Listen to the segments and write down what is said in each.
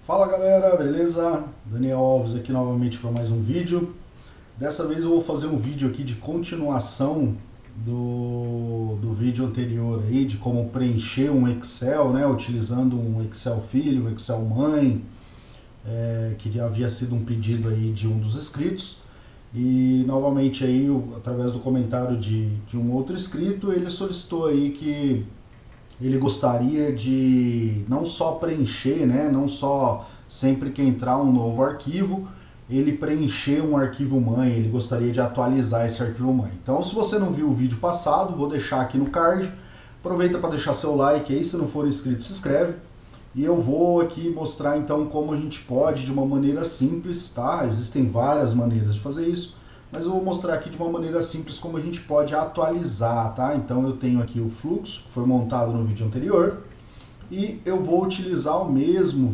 Fala galera, beleza? Daniel Alves aqui novamente para mais um vídeo. Dessa vez eu vou fazer um vídeo aqui de continuação do vídeo anterior aí, de como preencher um Excel, né? Utilizando um Excel filho, um Excel mãe, que havia sido um pedido aí de um dos inscritos. E novamente aí, através do comentário de um outro inscrito, ele solicitou aí que ele gostaria de não só preencher, né, não só sempre que entrar um novo arquivo, ele preencher um arquivo mãe, ele gostaria de atualizar esse arquivo mãe. Então, se você não viu o vídeo passado, vou deixar aqui no card, aproveita para deixar seu like aí, se não for inscrito, se inscreve. E eu vou aqui mostrar então como a gente pode, de uma maneira simples, tá? Existem várias maneiras de fazer isso, mas eu vou mostrar aqui de uma maneira simples como a gente pode atualizar, tá? Então eu tenho aqui o fluxo, que foi montado no vídeo anterior, e eu vou utilizar o mesmo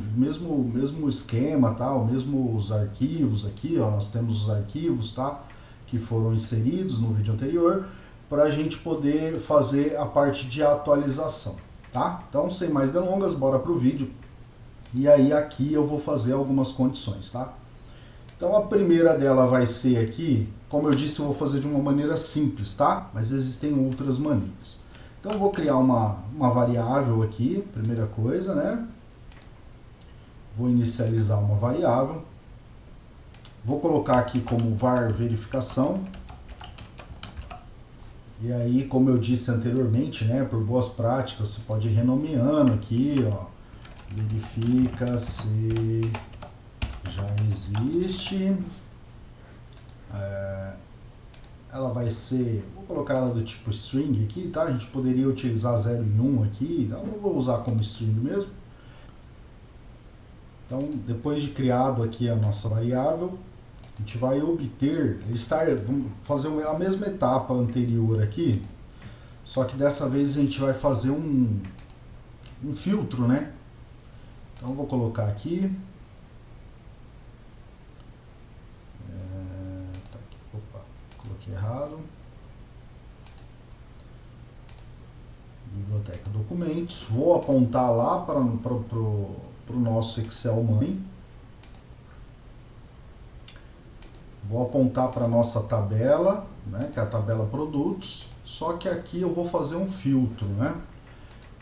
esquema, tá? Os mesmos arquivos aqui, ó, nós temos os arquivos, tá? Que foram inseridos no vídeo anterior, para a gente poder fazer a parte de atualização, tá? Então, sem mais delongas, bora pro vídeo. E aí aqui eu vou fazer algumas condições, tá? Então a primeira dela vai ser aqui, como eu disse, eu vou fazer de uma maneira simples, tá? Mas existem outras maneiras. Então eu vou criar uma variável aqui, primeira coisa, né? Vou inicializar uma variável. Vou colocar aqui como var verificação. E aí, como eu disse anteriormente, né, por boas práticas, você pode ir renomeando aqui, ó, verifica se já existe. Ela vai ser, vou colocar ela do tipo string aqui, tá? A gente poderia utilizar 0 e 1 aqui, então eu vou usar como string mesmo. Então, depois de criado aqui a nossa variável, a gente vai obter, vamos fazer a mesma etapa anterior aqui, só que dessa vez a gente vai fazer um filtro, né? Então eu vou colocar aqui, coloquei errado, biblioteca documentos, vou apontar lá para o nosso Excel mãe, vou apontar para a nossa tabela, né, que é a tabela produtos, só que aqui eu vou fazer um filtro, né?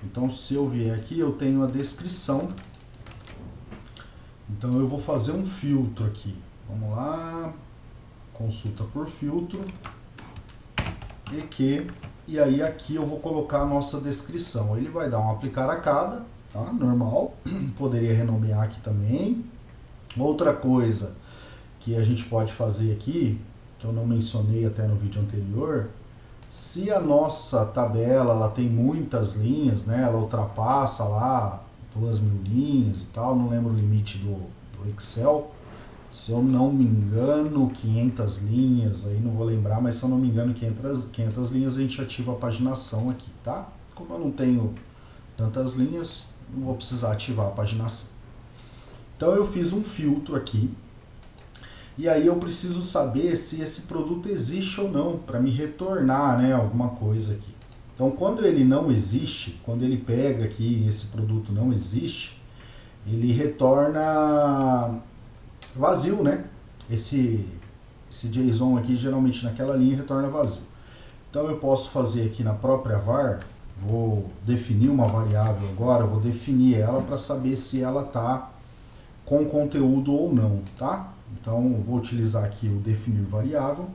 Então se eu vier aqui eu tenho a descrição, então eu vou fazer um filtro aqui, vamos lá, consulta por filtro, e aí aqui eu vou colocar a nossa descrição, ele vai dar um aplicar a cada, tá? Normal, poderia renomear aqui também. Outra coisa que a gente pode fazer aqui, que eu não mencionei até no vídeo anterior, se a nossa tabela ela tem muitas linhas, né, ela ultrapassa lá 2.000 linhas e tal, não lembro o limite do Excel, se eu não me engano 500 linhas, aí não vou lembrar, mas se eu não me engano 500 linhas a gente ativa a paginação aqui, tá? Como eu não tenho tantas linhas, não vou precisar ativar a paginação. Então eu fiz um filtro aqui, e aí eu preciso saber se esse produto existe ou não, para me retornar, né, alguma coisa aqui. Então quando ele não existe, quando ele pega aqui esse produto não existe, ele retorna vazio, né? Esse JSON aqui geralmente naquela linha retorna vazio. Então eu posso fazer aqui na própria var, vou definir uma variável agora, vou definir ela para saber se ela está com conteúdo ou não, tá? Então eu vou utilizar aqui o definir variável,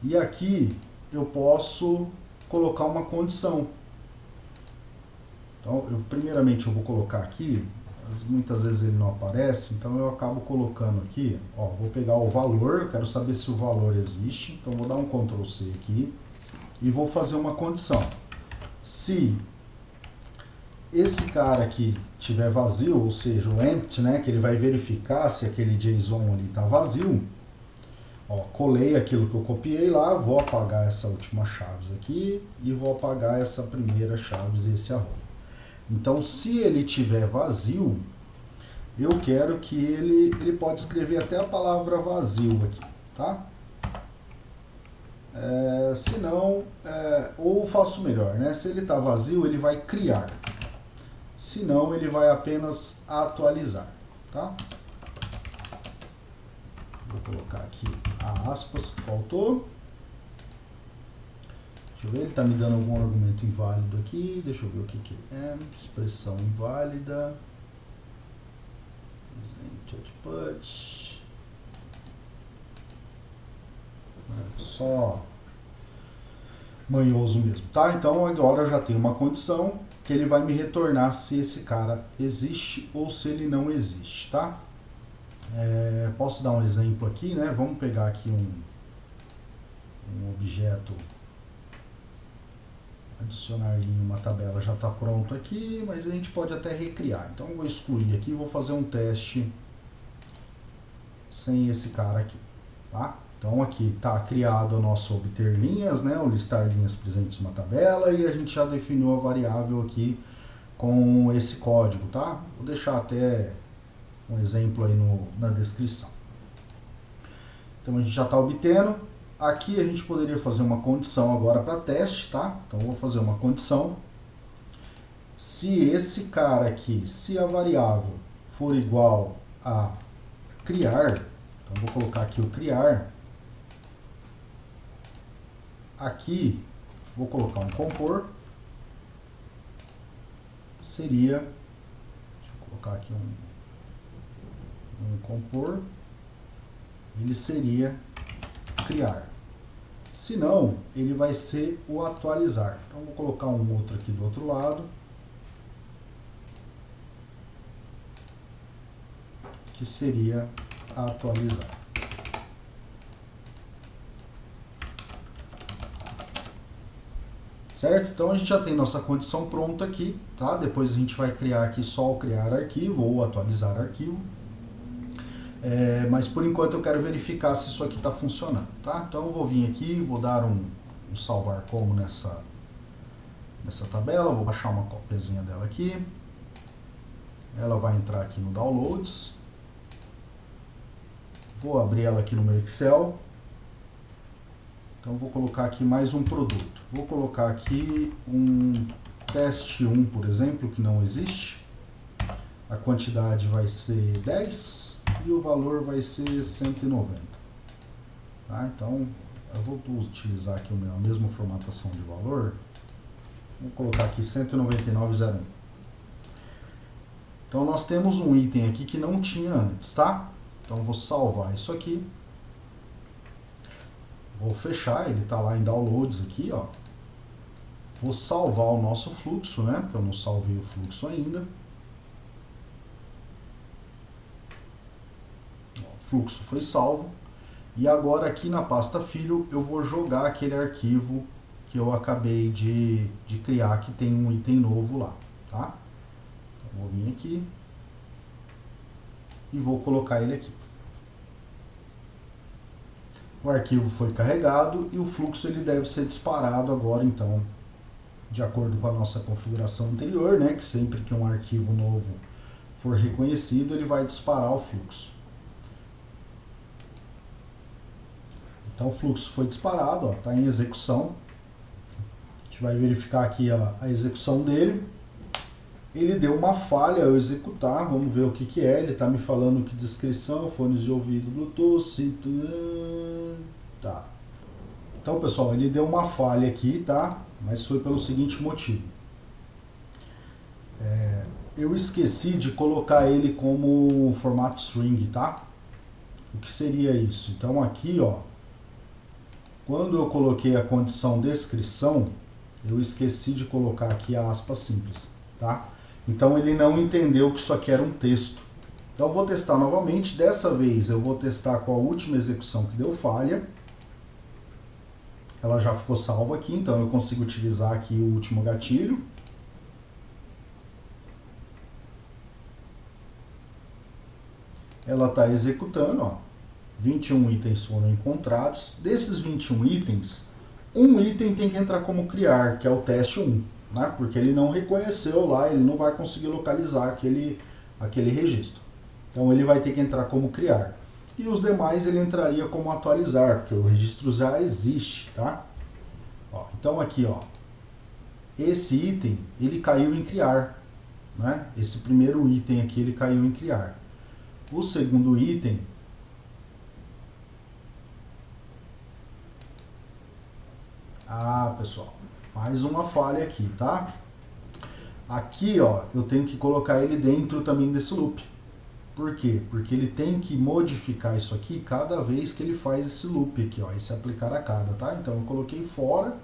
e aqui eu posso colocar uma condição. Então primeiramente eu vou colocar aqui, muitas vezes ele não aparece, então eu acabo colocando aqui, ó, vou pegar o valor, eu quero saber se o valor existe, então vou dar um Ctrl C aqui e vou fazer uma condição. Se esse cara aqui tiver vazio, ou seja, o empty, né, que ele vai verificar se aquele JSON ali está vazio, ó, colei aquilo que eu copiei lá, vou apagar essa última chave aqui e vou apagar essa primeira chave e esse arroba. Então, se ele tiver vazio, eu quero que ele pode escrever até a palavra vazio aqui, tá? Se não, ou faço melhor, né? Se ele está vazio, ele vai criar. senão ele vai apenas atualizar, tá? Vou colocar aqui a aspas que faltou. Deixa eu ver, ele está me dando algum argumento inválido aqui. Deixa eu ver o que é. Expressão inválida. Output. Só manhoso mesmo, tá? Então agora eu já tenho uma condição que ele vai me retornar se esse cara existe ou se ele não existe, tá? Posso dar um exemplo aqui, né? Vamos pegar aqui um objeto, adicionar em uma tabela, já está pronto aqui, mas a gente pode até recriar. Então eu vou excluir aqui e vou fazer um teste sem esse cara aqui, tá? Então aqui está criado o nosso obter linhas, né? O listar linhas presentes em uma tabela, e a gente já definiu a variável aqui com esse código, tá? Vou deixar até um exemplo aí na descrição. Então a gente já está obtendo. Aqui a gente poderia fazer uma condição agora para teste, tá? Então eu vou fazer uma condição. Se esse cara aqui, se a variável for igual a criar, então eu vou colocar aqui o criar. Aqui vou colocar um compor. Seria, deixa eu colocar aqui um compor, ele seria criar. Se não, ele vai ser o atualizar. Então vou colocar um outro aqui do outro lado, que seria atualizar. Certo? Então a gente já tem nossa condição pronta aqui, tá? Depois a gente vai criar aqui só o criar arquivo ou atualizar arquivo. Mas por enquanto eu quero verificar se isso aqui está funcionando, tá? Então eu vou vir aqui, vou dar um salvar como nessa tabela, vou baixar uma copiazinha dela aqui. Ela vai entrar aqui no Downloads. Vou abrir ela aqui no meu Excel. Então vou colocar aqui mais um produto. Vou colocar aqui um teste 1, por exemplo, que não existe. A quantidade vai ser 10 e o valor vai ser 190. Tá? Então eu vou utilizar aqui a mesma formatação de valor. Vou colocar aqui 199,01. Então nós temos um item aqui que não tinha antes, tá? Então vou salvar isso aqui. Vou fechar, ele está lá em downloads aqui, ó. Vou salvar o nosso fluxo, né? Porque eu não salvei o fluxo ainda. O fluxo foi salvo. E agora aqui na pasta filho eu vou jogar aquele arquivo que eu acabei de criar, que tem um item novo lá, tá? Então, vou vir aqui e vou colocar ele aqui. O arquivo foi carregado e o fluxo ele deve ser disparado agora, então, de acordo com a nossa configuração anterior, né, que sempre que um arquivo novo for reconhecido, ele vai disparar o fluxo. Então o fluxo foi disparado, está em execução. A gente vai verificar aqui a execução dele. Ele deu uma falha ao executar, vamos ver o que é. Ele está me falando que descrição, fones de ouvido, Bluetooth, tá. Então pessoal, ele deu uma falha aqui, tá? Mas foi pelo seguinte motivo. Eu esqueci de colocar ele como formato string, tá? O que seria isso? Então aqui, ó, quando eu coloquei a condição descrição, eu esqueci de colocar aqui a aspa simples, tá? Então ele não entendeu que isso aqui era um texto. Então eu vou testar novamente. Dessa vez eu vou testar com a última execução que deu falha. Ela já ficou salva aqui, então eu consigo utilizar aqui o último gatilho. Ela está executando, ó. 21 itens foram encontrados. Desses 21 itens, um item tem que entrar como criar, que é o teste 1, né? Porque ele não reconheceu lá, ele não vai conseguir localizar aquele registro. Então ele vai ter que entrar como criar. E os demais ele entraria como atualizar, porque o registro já existe, tá? Ó, então aqui, ó, esse item ele caiu em criar. né? Esse primeiro item aqui ele caiu em criar. O segundo item, pessoal, mais uma falha aqui, tá? Aqui, ó, eu tenho que colocar ele dentro também desse loop. Por quê? Porque ele tem que modificar isso aqui cada vez que ele faz esse loop aqui, ó, esse aplicar a cada, tá? Então eu coloquei fora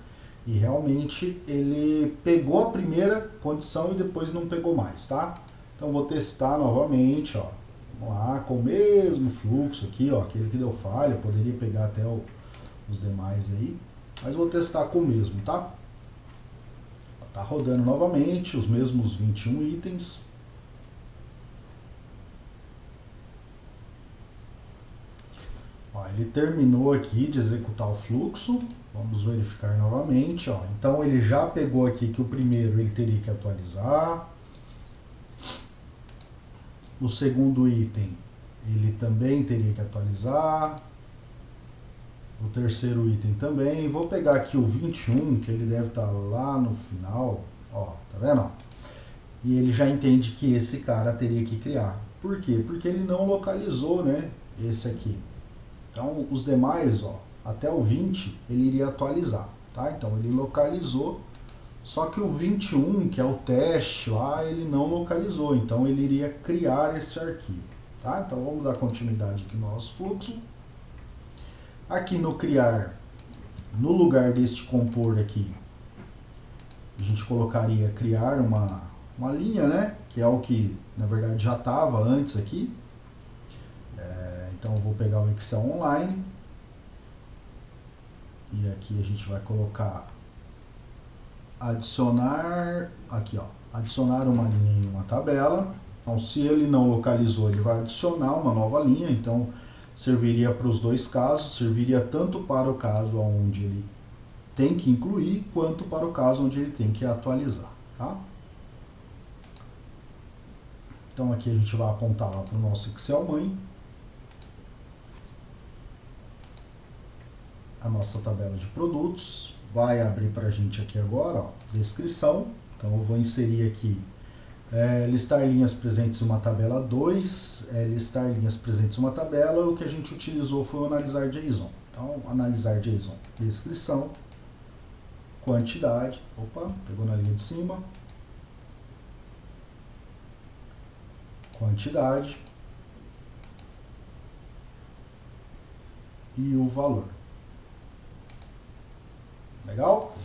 e realmente ele pegou a primeira condição e depois não pegou mais, tá? Então vou testar novamente, ó. Vamos lá, com o mesmo fluxo aqui, ó, aquele que deu falha, poderia pegar até os demais aí, mas vou testar com o mesmo, tá? Tá rodando novamente os mesmos 21 itens. Ó, ele terminou aqui de executar o fluxo. Vamos verificar novamente. Ó. Então ele já pegou aqui que o primeiro ele teria que atualizar. O segundo item ele também teria que atualizar. O terceiro item também. Vou pegar aqui o 21, que ele deve estar lá no final. Ó, tá vendo? E ele já entende que esse cara teria que criar. Por quê? Porque ele não localizou, né, esse aqui. Então, os demais, ó, até o 20, ele iria atualizar, tá? Então, ele localizou, só que o 21, que é o teste lá, ele não localizou. Então, ele iria criar esse arquivo, tá? Então, vamos dar continuidade aqui no nosso fluxo. Aqui no criar, no lugar deste compor aqui, a gente colocaria criar uma linha, né? Que é o que, na verdade, já estava antes aqui. Então eu vou pegar o Excel Online e aqui a gente vai colocar adicionar, aqui ó, adicionar uma linha em uma tabela. Então se ele não localizou, ele vai adicionar uma nova linha, então serviria para os dois casos, serviria tanto para o caso onde ele tem que incluir, quanto para o caso onde ele tem que atualizar, tá? Então aqui a gente vai apontar lá para o nosso Excel mãe, a nossa tabela de produtos, vai abrir para a gente aqui agora, ó, descrição. Então eu vou inserir aqui listar linhas presentes em uma tabela 2, listar linhas presentes em uma tabela. O que a gente utilizou foi o analisar JSON. Então analisar JSON, descrição, quantidade, opa, pegou na linha de cima, quantidade e o valor. Legal?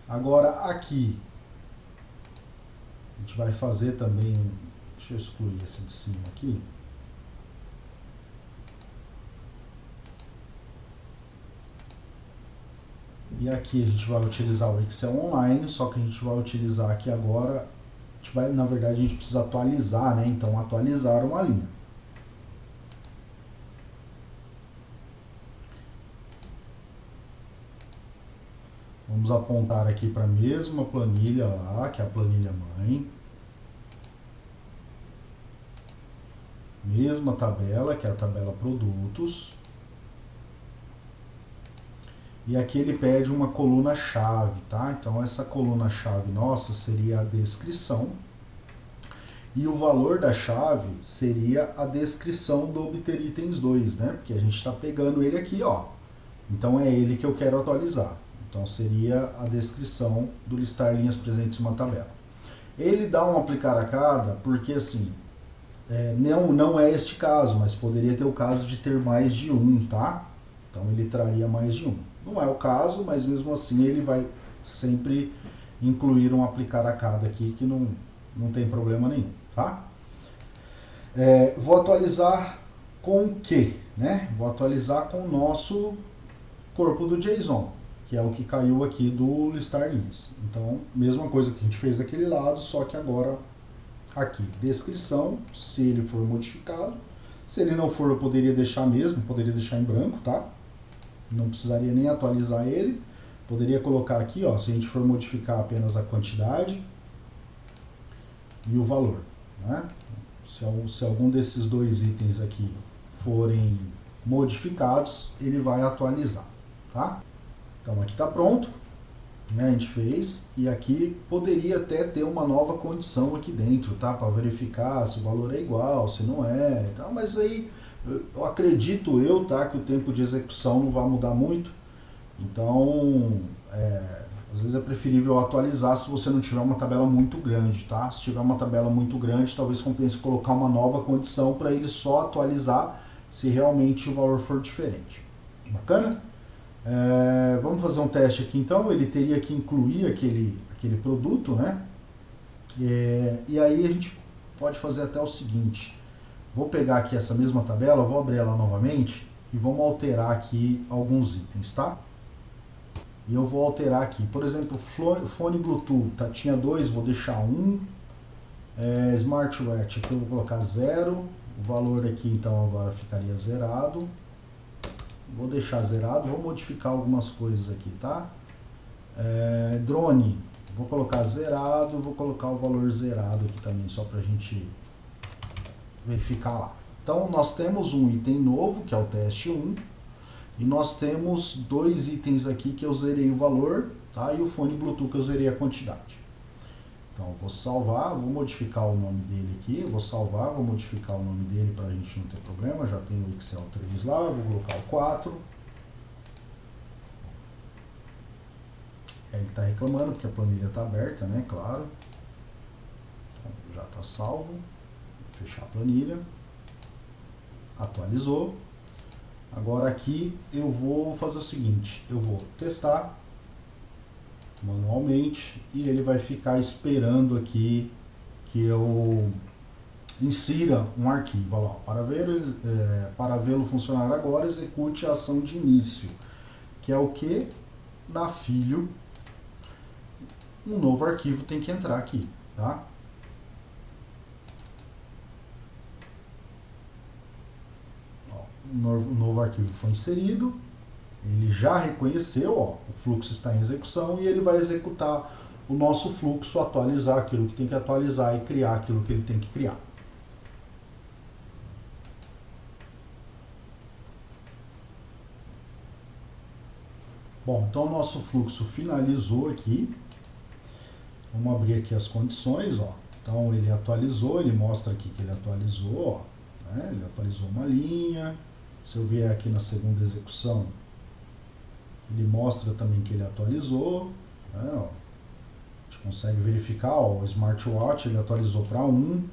Agora aqui a gente vai fazer também, deixa eu excluir esse de cima aqui. E aqui a gente vai utilizar o Excel Online, só que a gente vai utilizar aqui agora, na verdade a gente precisa atualizar, né? Então atualizar uma linha. Vamos apontar aqui para a mesma planilha lá, que é a planilha mãe. Mesma tabela, que é a tabela produtos. E aqui ele pede uma coluna-chave, tá? Então essa coluna-chave nossa seria a descrição. E o valor da chave seria a descrição do obter itens 2, né? Porque a gente está pegando ele aqui, ó. Então é ele que eu quero atualizar. Então seria a descrição do listar linhas presentes em uma tabela. Ele dá um aplicar a cada porque assim, não é este caso, mas poderia ter o caso de ter mais de um, tá? Então ele traria mais de um. Não é o caso, mas mesmo assim ele vai sempre incluir um aplicar a cada aqui que não tem problema nenhum, tá? Vou atualizar com o quê? Né? Vou atualizar com o nosso corpo do JSON, que é o que caiu aqui do listar linhas. Então, mesma coisa que a gente fez daquele lado, só que agora aqui, descrição, se ele for modificado. Se ele não for, eu poderia deixar mesmo, poderia deixar em branco, tá? Não precisaria nem atualizar ele. Poderia colocar aqui, ó, se a gente for modificar apenas a quantidade e o valor, né? Se algum desses dois itens aqui forem modificados, ele vai atualizar, tá? Então aqui está pronto. né, a gente fez, e aqui poderia até ter uma nova condição aqui dentro, tá? Para verificar se o valor é igual, se não é, tá? Mas aí eu acredito tá, que o tempo de execução não vai mudar muito, então às vezes é preferível atualizar se você não tiver uma tabela muito grande, tá? Se tiver uma tabela muito grande, talvez compense colocar uma nova condição para ele só atualizar se realmente o valor for diferente. Bacana? Vamos fazer um teste aqui então. Ele teria que incluir aquele produto, né? E aí a gente pode fazer até o seguinte: vou pegar aqui essa mesma tabela, vou abrir ela novamente e vamos alterar aqui alguns itens, tá? E eu vou alterar aqui, por exemplo, fone Bluetooth, tá? Tinha 2, vou deixar 1. Smartwatch, aqui eu vou colocar 0. O valor aqui então agora ficaria zerado. Vou deixar zerado, vou modificar algumas coisas aqui, tá? Drone, vou colocar zerado, vou colocar o valor zerado aqui também, só pra gente verificar lá. Então nós temos um item novo, que é o teste 1, e nós temos 2 itens aqui que eu zerei o valor, tá? E o fone Bluetooth que eu zerei a quantidade. Então eu vou salvar, vou modificar o nome dele aqui, eu vou salvar, vou modificar o nome dele para a gente não ter problema, já tem o Excel 3 lá, vou colocar o 4. Ele está reclamando porque a planilha está aberta, né, claro. Então, já está salvo, vou fechar a planilha, atualizou. Agora aqui eu vou fazer o seguinte, eu vou testar manualmente e ele vai ficar esperando aqui que eu insira um arquivo. Olha lá, para vê-lo funcionar agora, execute a ação de início, que é o que? Na filho, um novo arquivo tem que entrar aqui, tá? O novo arquivo foi inserido, ele já reconheceu, ó, o fluxo está em execução e ele vai executar o nosso fluxo, atualizar aquilo que tem que atualizar e criar aquilo que ele tem que criar. Bom, então o nosso fluxo finalizou aqui. Vamos abrir aqui as condições, ó. Então ele atualizou, ele mostra aqui que ele atualizou, ó, né? Ele atualizou uma linha. Se eu vier aqui na segunda execução, ele mostra também que ele atualizou, né? Ó, a gente consegue verificar, ó, o Smartwatch ele atualizou para 1.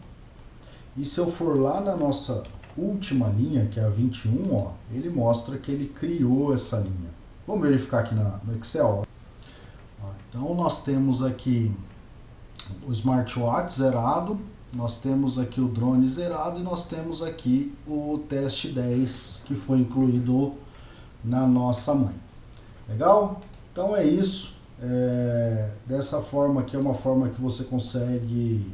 E se eu for lá na nossa última linha, que é a 21, ó, ele mostra que ele criou essa linha. Vamos verificar aqui no Excel. Ó, então nós temos aqui o Smartwatch zerado, nós temos aqui o drone zerado e nós temos aqui o teste 10 que foi incluído na nossa mãe. Legal? Então é isso. Dessa forma aqui é uma forma que você consegue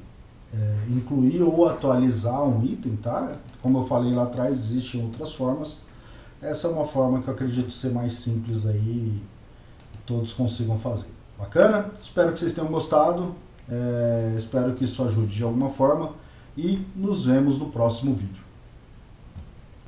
incluir ou atualizar um item, tá? Como eu falei lá atrás, existem outras formas. Essa é uma forma que eu acredito ser mais simples aí e todos consigam fazer. Bacana? Espero que vocês tenham gostado. Espero que isso ajude de alguma forma e nos vemos no próximo vídeo.